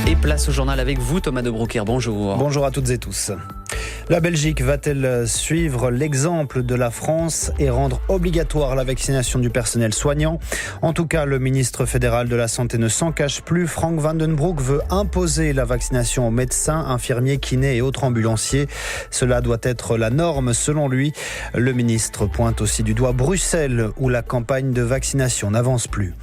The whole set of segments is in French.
Et place au journal avec vous, Thomas de Broekheer. Bonjour. Bonjour à toutes et tous. La Belgique va-t-elle suivre l'exemple de la France et rendre obligatoire la vaccination du personnel soignant ? En tout cas, le ministre fédéral de la Santé ne s'en cache plus. Frank van den Broek veut imposer la vaccination aux médecins, infirmiers, kinés et autres ambulanciers. Cela doit être la norme selon lui. Le ministre pointe aussi du doigt Bruxelles où la campagne de vaccination n'avance plus.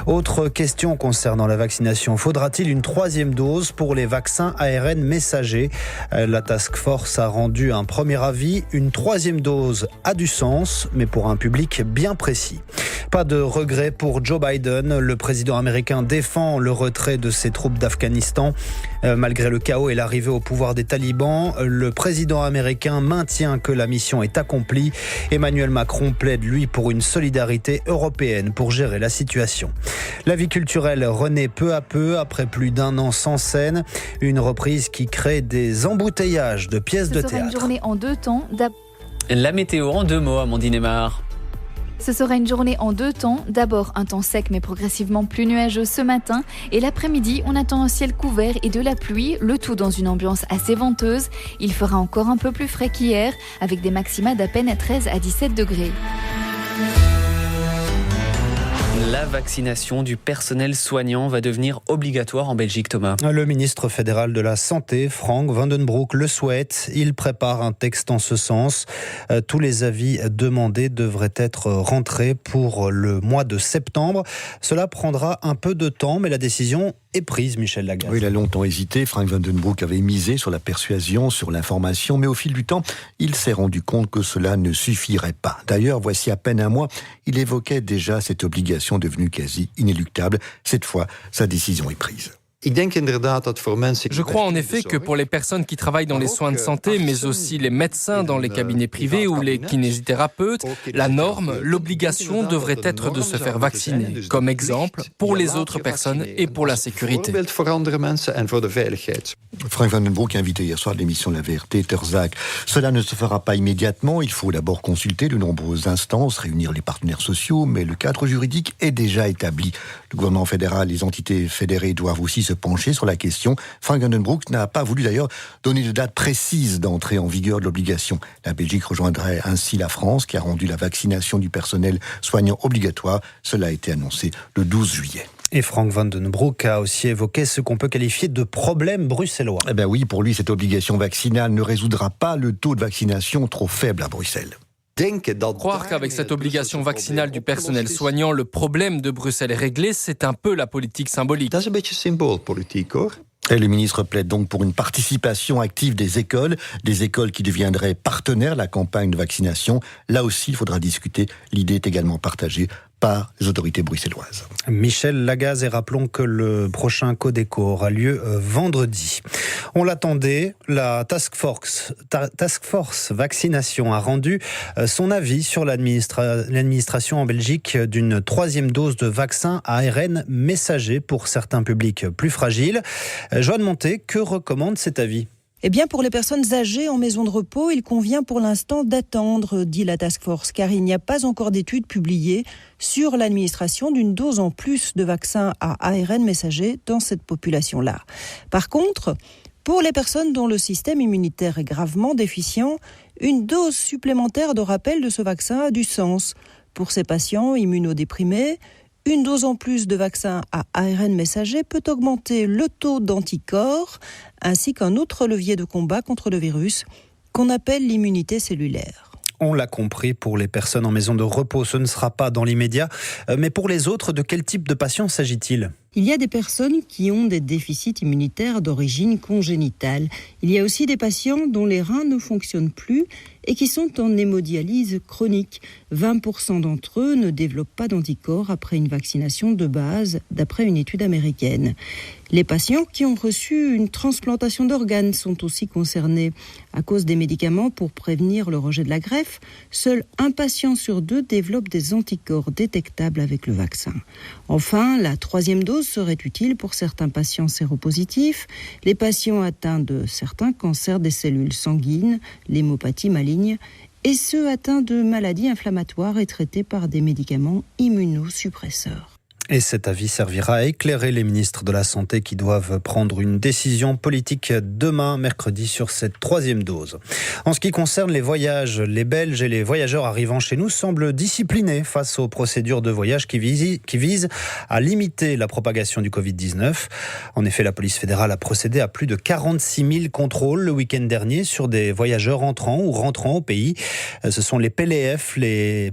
Autre question concernant la vaccination. Faudra-t-il une troisième dose pour les vaccins ARN messagers ? La task force a rendu un premier avis. Une troisième dose a du sens, mais pour un public bien précis. Pas de regret pour Joe Biden. Le président américain défend le retrait de ses troupes d'Afghanistan. Malgré le chaos et l'arrivée au pouvoir des talibans, le président américain maintient que la mission est accomplie. Emmanuel Macron plaide, lui, pour une solidarité européenne pour gérer la situation. La vie culturelle renaît peu à peu après plus d'un an sans scène. Une reprise qui crée des embouteillages de pièces de théâtre. Ce sera une journée en deux temps. La météo en 2 mots, Amandine Aymar. Ce sera une journée en deux temps. D'abord un temps sec mais progressivement plus nuageux ce matin. Et l'après-midi, on attend un ciel couvert et de la pluie, le tout dans une ambiance assez venteuse. Il fera encore un peu plus frais qu'hier, avec des maxima d'à peine 13 à 17 degrés. La vaccination du personnel soignant va devenir obligatoire en Belgique, Thomas. Le ministre fédéral de la Santé, Frank van den Broek, le souhaite. Il prépare un texte en ce sens. Tous les avis demandés devraient être rentrés pour le mois de septembre. Cela prendra un peu de temps, mais la décision est prise, Michel Lagaz. Oui, il a longtemps hésité. Frank van den Broek avait misé sur la persuasion, sur l'information, mais au fil du temps, il s'est rendu compte que cela ne suffirait pas. D'ailleurs, voici à peine un mois, il évoquait déjà cette obligation devenue quasi inéluctable. Cette fois, sa décision est prise. Je crois en effet que pour les personnes qui travaillent dans les soins de santé, mais aussi les médecins dans les cabinets privés ou les kinésithérapeutes, la norme, l'obligation devrait être de se faire vacciner, comme exemple pour les autres personnes et pour la sécurité. Frank van den Broek, invité hier soir de l'émission La Vérité, Terzak. Cela ne se fera pas immédiatement. Il faut d'abord consulter de nombreuses instances, réunir les partenaires sociaux, mais le cadre juridique est déjà établi. Le gouvernement fédéral, les entités fédérées doivent aussi se pencher sur la question. Frank van den Broek n'a pas voulu d'ailleurs donner de date précise d'entrée en vigueur de l'obligation. La Belgique rejoindrait ainsi la France, qui a rendu la vaccination du personnel soignant obligatoire. Cela a été annoncé le 12 juillet. Et Frank van den Broek a aussi évoqué ce qu'on peut qualifier de problème bruxellois. Eh bien oui, pour lui, cette obligation vaccinale ne résoudra pas le taux de vaccination trop faible à Bruxelles. Croire qu'avec cette obligation vaccinale du personnel soignant, le problème de Bruxelles est réglé, c'est un peu la politique symbolique. Et le ministre plaide donc pour une participation active des écoles qui deviendraient partenaires de la campagne de vaccination. Là aussi, il faudra discuter. L'idée est également partagée par les autorités bruxelloises. Michel Lagaz, et rappelons que le prochain Codeco aura lieu vendredi. On l'attendait, la task force vaccination a rendu son avis sur l'administration en Belgique d'une troisième dose de vaccin ARN messager pour certains publics plus fragiles. Joanne Monté, que recommande cet avis ? Eh bien, pour les personnes âgées en maison de repos, il convient pour l'instant d'attendre, dit la Task Force, car il n'y a pas encore d'études publiées sur l'administration d'une dose en plus de vaccin à ARN messager dans cette population-là. Par contre, pour les personnes dont le système immunitaire est gravement déficient, une dose supplémentaire de rappel de ce vaccin a du sens. Pour ces patients immunodéprimés, une dose en plus de vaccin à ARN messager peut augmenter le taux d'anticorps ainsi qu'un autre levier de combat contre le virus qu'on appelle l'immunité cellulaire. On l'a compris, pour les personnes en maison de repos, ce ne sera pas dans l'immédiat. Mais pour les autres, de quel type de patients s'agit-il ? Il y a des personnes qui ont des déficits immunitaires d'origine congénitale. Il y a aussi des patients dont les reins ne fonctionnent plus et qui sont en hémodialyse chronique. 20% d'entre eux ne développent pas d'anticorps après une vaccination de base, d'après une étude américaine. Les patients qui ont reçu une transplantation d'organes sont aussi concernés. À cause des médicaments pour prévenir le rejet de la greffe, seul un patient sur 2 développe des anticorps détectables avec le vaccin. Enfin, la troisième dose serait utile pour certains patients séropositifs, les patients atteints de certains cancers des cellules sanguines, l'hémopathie maligne, et ceux atteints de maladies inflammatoires et traités par des médicaments immunosuppresseurs. Et cet avis servira à éclairer les ministres de la Santé qui doivent prendre une décision politique demain, mercredi, sur cette 3e dose. En ce qui concerne les voyages, les Belges et les voyageurs arrivant chez nous semblent disciplinés face aux procédures de voyage qui visent à limiter la propagation du Covid-19. En effet, la police fédérale a procédé à plus de 46 000 contrôles le week-end dernier sur des voyageurs entrant ou rentrant au pays. Ce sont les PLF, les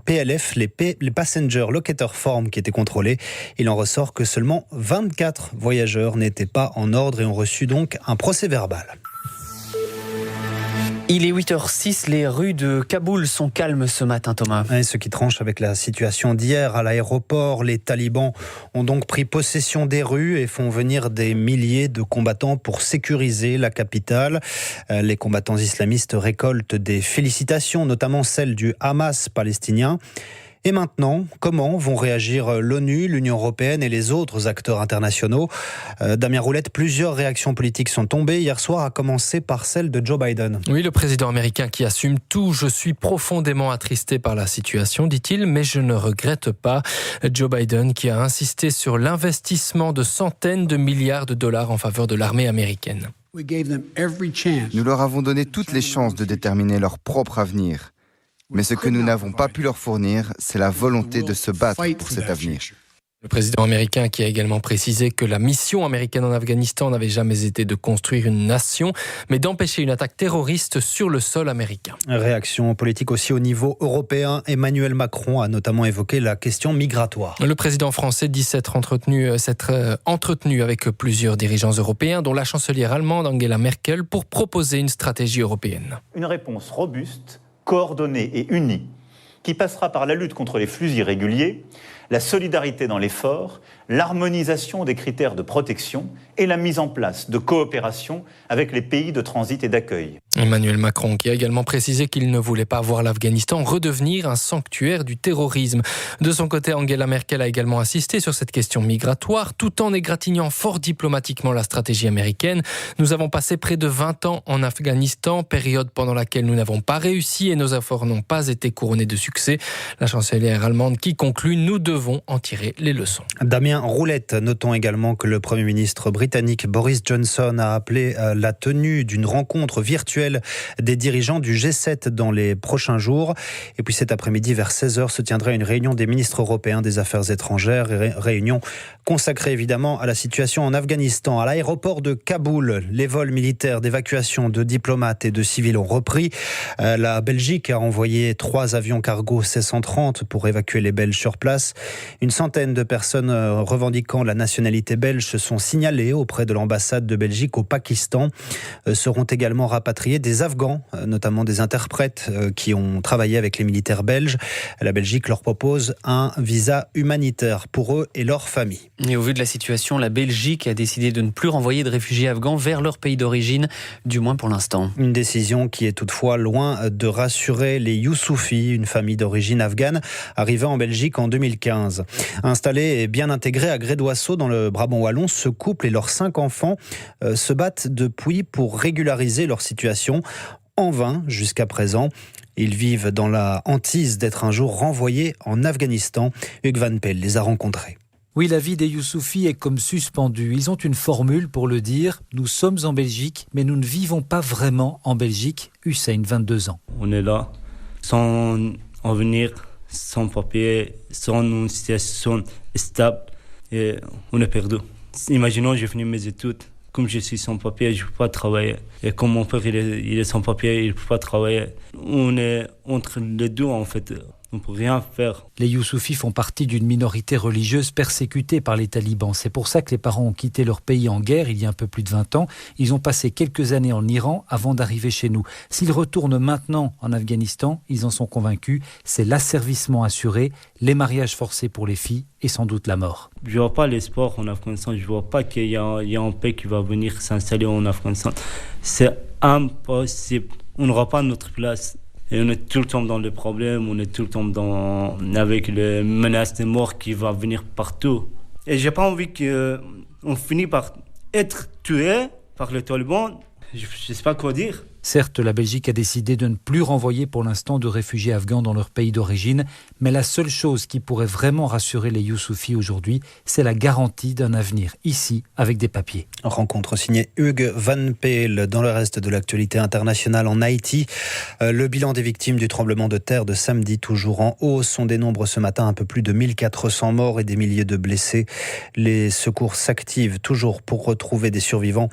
Passenger Locator Form qui étaient contrôlés. Il en ressort que seulement 24 voyageurs n'étaient pas en ordre et ont reçu donc un procès-verbal. Il est 8h06, les rues de Kaboul sont calmes ce matin, Thomas. Et ce qui tranche avec la situation d'hier à l'aéroport, les talibans ont donc pris possession des rues et font venir des milliers de combattants pour sécuriser la capitale. Les combattants islamistes récoltent des félicitations, notamment celles du Hamas palestinien. Et maintenant, comment vont réagir l'ONU, l'Union européenne et les autres acteurs internationaux ? Damien Roulette, plusieurs réactions politiques sont tombées hier soir, à commencer par celle de Joe Biden. Oui, le président américain qui assume tout. Je suis profondément attristé par la situation, dit-il, mais je ne regrette pas. Joe Biden qui a insisté sur l'investissement de centaines de milliards de dollars en faveur de l'armée américaine. Nous leur avons donné toutes les chances de déterminer leur propre avenir. Mais ce que nous n'avons pas pu leur fournir, c'est la volonté de se battre pour cet avenir. Le président américain qui a également précisé que la mission américaine en Afghanistan n'avait jamais été de construire une nation, mais d'empêcher une attaque terroriste sur le sol américain. Réaction politique aussi au niveau européen. Emmanuel Macron a notamment évoqué la question migratoire. Le président français dit s'être entretenu avec plusieurs dirigeants européens, dont la chancelière allemande Angela Merkel, pour proposer une stratégie européenne. Une réponse robuste, coordonnée et unie, qui passera par la lutte contre les flux irréguliers, la solidarité dans l'effort, l'harmonisation des critères de protection et la mise en place de coopération avec les pays de transit et d'accueil. Emmanuel Macron qui a également précisé qu'il ne voulait pas voir l'Afghanistan redevenir un sanctuaire du terrorisme. De son côté, Angela Merkel a également insisté sur cette question migratoire, tout en égratignant fort diplomatiquement la stratégie américaine. Nous avons passé près de 20 ans en Afghanistan, période pendant laquelle nous n'avons pas réussi et nos efforts n'ont pas été couronnés de succès. La chancelière allemande qui conclut, nous devons en tirer les leçons. Damien Roulette, notons également que le Premier ministre britannique Boris Johnson a appelé la tenue d'une rencontre virtuelle des dirigeants du G7 dans les prochains jours. Et puis cet après-midi, vers 16h, se tiendra une réunion des ministres européens des Affaires étrangères, réunion consacrée évidemment à la situation en Afghanistan. À l'aéroport de Kaboul, les vols militaires d'évacuation de diplomates et de civils ont repris. La Belgique a envoyé 3 avions cargo C-130 pour évacuer les Belges sur place. Une centaine de personnes revendiquant la nationalité belge se sont signalées auprès de l'ambassade de Belgique au Pakistan. Seront également rapatriés des Afghans, notamment des interprètes qui ont travaillé avec les militaires belges. La Belgique leur propose un visa humanitaire pour eux et leurs familles. Et au vu de la situation, la Belgique a décidé de ne plus renvoyer de réfugiés afghans vers leur pays d'origine, du moins pour l'instant. Une décision qui est toutefois loin de rassurer les Youssoufis, une famille d'origine afghane arrivée en Belgique en 2015. Installés et bien intégrés à Grédoisseau dans le Brabant wallon, ce couple et leurs 5 enfants se battent depuis pour régulariser leur situation. En vain jusqu'à présent. Ils vivent dans la hantise d'être un jour renvoyés en Afghanistan. Hugues Van Pell les a rencontrés. Oui, la vie des Youssoufis est comme suspendue. Ils ont une formule pour le dire. Nous sommes en Belgique, mais nous ne vivons pas vraiment en Belgique. Hussein, 22 ans. On est là, sans avenir, sans papier, sans une situation stable. Et on est perdu. Imaginons, j'ai fini mes études. Comme je suis sans papier, je ne peux pas travailler. Et comme mon père il est sans papier, il ne peut pas travailler. On est entre les deux, en fait. On ne peut rien faire. Les Youssoufis font partie d'une minorité religieuse persécutée par les talibans. C'est pour ça que les parents ont quitté leur pays en guerre il y a un peu plus de 20 ans. Ils ont passé quelques années en Iran avant d'arriver chez nous. S'ils retournent maintenant en Afghanistan, ils en sont convaincus, c'est l'asservissement assuré, les mariages forcés pour les filles et sans doute la mort. Je ne vois pas l'espoir en Afghanistan. Je ne vois pas qu'il y a un pays qui va venir s'installer en Afghanistan. C'est impossible. On n'aura pas notre place. Et on est tout le temps dans les problèmes, on est tout le temps avec les menaces de mort qui vont venir partout. Et j'ai pas envie qu'on finisse par être tué par les talibans. Je sais pas quoi dire. Certes, la Belgique a décidé de ne plus renvoyer pour l'instant de réfugiés afghans dans leur pays d'origine, mais la seule chose qui pourrait vraiment rassurer les Youssoufis aujourd'hui, c'est la garantie d'un avenir ici, avec des papiers. Rencontre signée Hugues Van Peel. Dans le reste de l'actualité internationale en Haïti, le bilan des victimes du tremblement de terre de samedi, toujours en hausse. On dénombre ce matin un peu plus de 1400 morts et des milliers de blessés. Les secours s'activent toujours pour retrouver des survivants.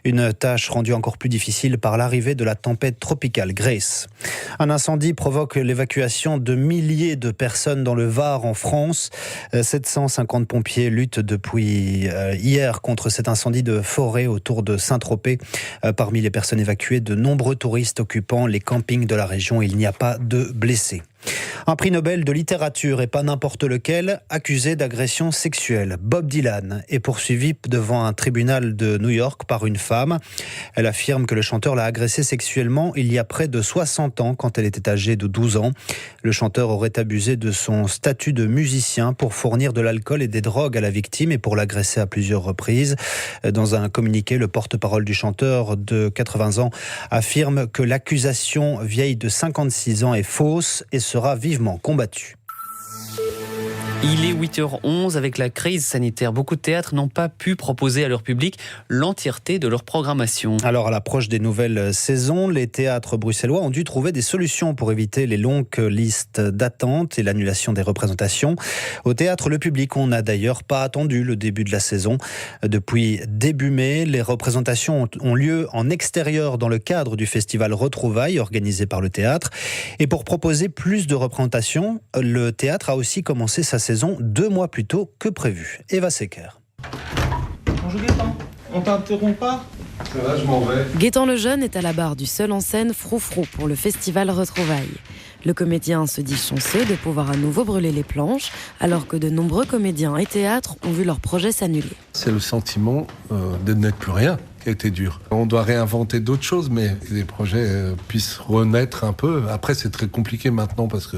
Une tâche rendue encore plus difficile par l'arrivée de la tempête tropicale Grace. Un incendie provoque l'évacuation de milliers de personnes dans le Var en France. 750 pompiers luttent depuis hier contre cet incendie de forêt autour de Saint-Tropez. Parmi les personnes évacuées, de nombreux touristes occupant les campings de la région. Il n'y a pas de blessés. Un prix Nobel de littérature, et pas n'importe lequel, accusé d'agression sexuelle. Bob Dylan est poursuivi devant un tribunal de New York par une femme. Elle affirme que le chanteur l'a agressée sexuellement il y a près de 60 ans, quand elle était âgée de 12 ans. Le chanteur aurait abusé de son statut de musicien pour fournir de l'alcool et des drogues à la victime et pour l'agresser à plusieurs reprises. Dans un communiqué, le porte-parole du chanteur de 80 ans affirme que l'accusation vieille de 56 ans est fausse et sera vivement combattue. Il est 8h11. Avec la crise sanitaire, beaucoup de théâtres n'ont pas pu proposer à leur public l'entièreté de leur programmation. Alors, à l'approche des nouvelles saisons, les théâtres bruxellois ont dû trouver des solutions pour éviter les longues listes d'attente et l'annulation des représentations. Au théâtre Le Public, on n'a d'ailleurs pas attendu le début de la saison. Depuis début mai, les représentations ont lieu en extérieur dans le cadre du festival Retrouvailles organisé par le théâtre. Et pour proposer plus de représentations, le théâtre a aussi commencé sa saison 2 mois plus tôt que prévu. Eva Secker. Bonjour Gaëtan, on t'interrompt pas ? Ça va, je m'en vais. Gaëtan Lejeune est à la barre du seul en scène Froufrou pour le festival Retrouvailles. Le comédien se dit chanceux de pouvoir à nouveau brûler les planches, alors que de nombreux comédiens et théâtres ont vu leur projet s'annuler. C'est le sentiment de n'être plus rien qui a été dur. On doit réinventer d'autres choses, mais que les projets puissent renaître un peu. Après, c'est très compliqué maintenant parce que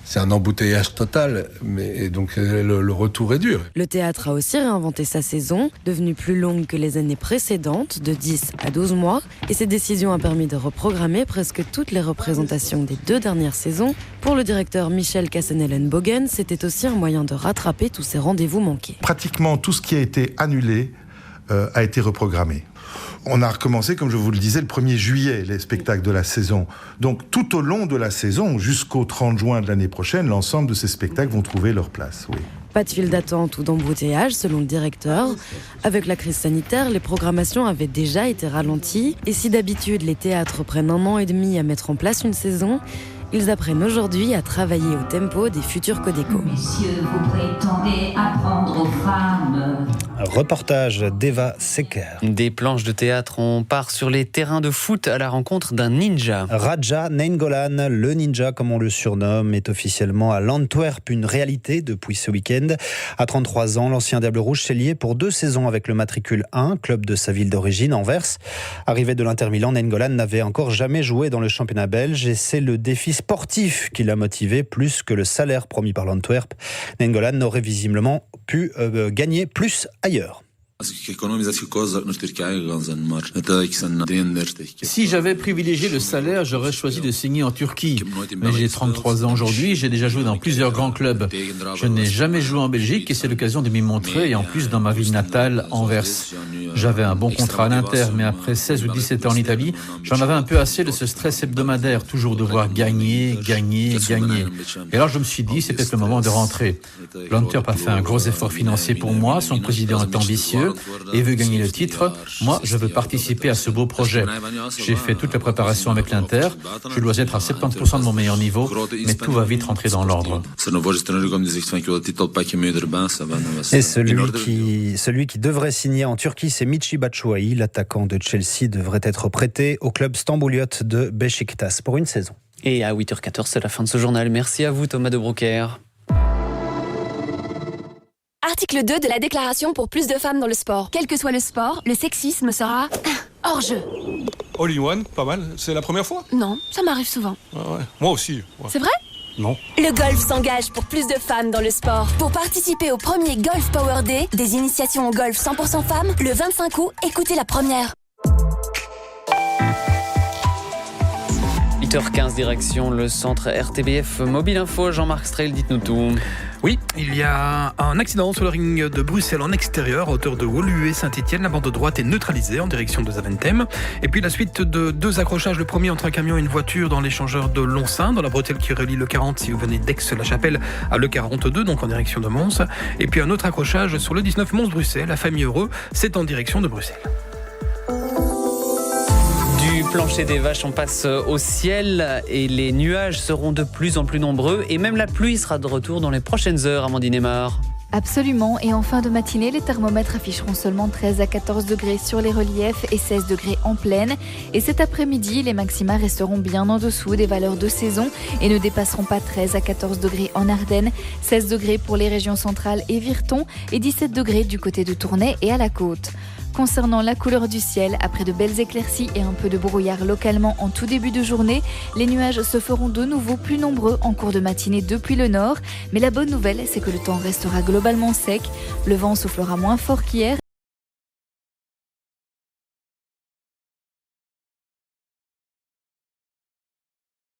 c'est un embouteillage total, et donc le retour est dur. Le théâtre a aussi réinventé sa saison, devenue plus longue que les années précédentes, de 10 à 12 mois, et cette décision a permis de reprogrammer presque toutes les représentations des 2 dernières saisons. Pour le directeur Michel Cassenellen-Bogen, c'était aussi un moyen de rattraper tous ces rendez-vous manqués. Pratiquement tout ce qui a été annulé a été reprogrammé. On a recommencé, comme je vous le disais, le 1er juillet, les spectacles de la saison. Donc tout au long de la saison, jusqu'au 30 juin de l'année prochaine, l'ensemble de ces spectacles vont trouver leur place, oui. Pas de file d'attente ou d'embouteillage, selon le directeur. Avec la crise sanitaire, les programmations avaient déjà été ralenties. Et si d'habitude, les théâtres prennent 1 an et demi à mettre en place une saison, ils apprennent aujourd'hui à travailler au tempo des futurs Codeco. Messieurs, vous prétendez apprendre aux femmes. Reportage d'Eva Secker. Des planches de théâtre, on part sur les terrains de foot à la rencontre d'un ninja. Raja Nainggolan, le ninja comme on le surnomme, est officiellement à l'Antwerp, une réalité depuis ce week-end. À 33 ans, l'ancien Diable Rouge s'est lié pour 2 saisons avec le matricule 1, club de sa ville d'origine, Anvers. Arrivé de l'Inter Milan, Nainggolan n'avait encore jamais joué dans le championnat belge et c'est le défi sportif qui l'a motivé plus que le salaire promis par l'Antwerp. Nainggolan n'aurait visiblement pu gagner plus ailleurs. Si j'avais privilégié le salaire, j'aurais choisi de signer en Turquie. Mais j'ai 33 ans aujourd'hui, j'ai déjà joué dans plusieurs grands clubs. Je n'ai jamais joué en Belgique et c'est l'occasion de m'y montrer, et en plus dans ma ville natale, Anvers. J'avais un bon contrat à l'Inter, mais après 16 ou 17 ans en Italie, j'en avais un peu assez de ce stress hebdomadaire, toujours devoir gagner. Et alors je me suis dit, c'est peut-être le moment de rentrer. L'Antwerp a fait un gros effort financier pour moi, son président est ambitieux et veut gagner le titre. Moi, je veux participer à ce beau projet. J'ai fait toute la préparation avec l'Inter. Je dois être à 70% de mon meilleur niveau, mais tout va vite rentrer dans l'ordre. Et celui qui devrait signer en Turquie, c'est Michy Batshuayi. L'attaquant de Chelsea devrait être prêté au club stambouliote de Beşiktaş pour une saison. Et à 8h14, c'est la fin de ce journal. Merci à vous, Thomas de Broecker. Article 2 de la déclaration pour plus de femmes dans le sport. Quel que soit le sport, le sexisme sera hors jeu. All in one, pas mal. C'est la première fois ? Non, ça m'arrive souvent. Ah ouais. Moi aussi. Ouais. C'est vrai ? Non. Le golf s'engage pour plus de femmes dans le sport. Pour participer au premier Golf Power Day, des initiations au golf 100% femmes, le 25 août, écoutez la première. 8h15, direction le centre RTBF Mobile Info. Jean-Marc Streil, dites-nous tout. Oui, il y a un accident sur le ring de Bruxelles en extérieur, à hauteur de Woluwe-Saint-Étienne. La bande de droite est neutralisée en direction de Zaventem. Et puis la suite de 2 accrochages. Le premier entre un camion et une voiture dans l'échangeur de Lonsin, dans la bretelle qui relie le 40 si vous venez d'Aix-la-Chapelle à le 42, donc en direction de Mons. Et puis un autre accrochage sur le 19 Mons-Bruxelles, la famille Heureux, c'est en direction de Bruxelles. Du plancher des vaches, on passe au ciel et les nuages seront de plus en plus nombreux et même la pluie sera de retour dans les prochaines heures, Amandine Aymar. Absolument, et en fin de matinée, les thermomètres afficheront seulement 13 à 14 degrés sur les reliefs et 16 degrés en plaine. Et cet après-midi, les maxima resteront bien en dessous des valeurs de saison et ne dépasseront pas 13 à 14 degrés en Ardennes, 16 degrés pour les régions centrales et Virton et 17 degrés du côté de Tournai et à la côte. Concernant la couleur du ciel, après de belles éclaircies et un peu de brouillard localement en tout début de journée, les nuages se feront de nouveau plus nombreux en cours de matinée depuis le nord. Mais la bonne nouvelle, c'est que le temps restera globalement sec. Le vent soufflera moins fort qu'hier.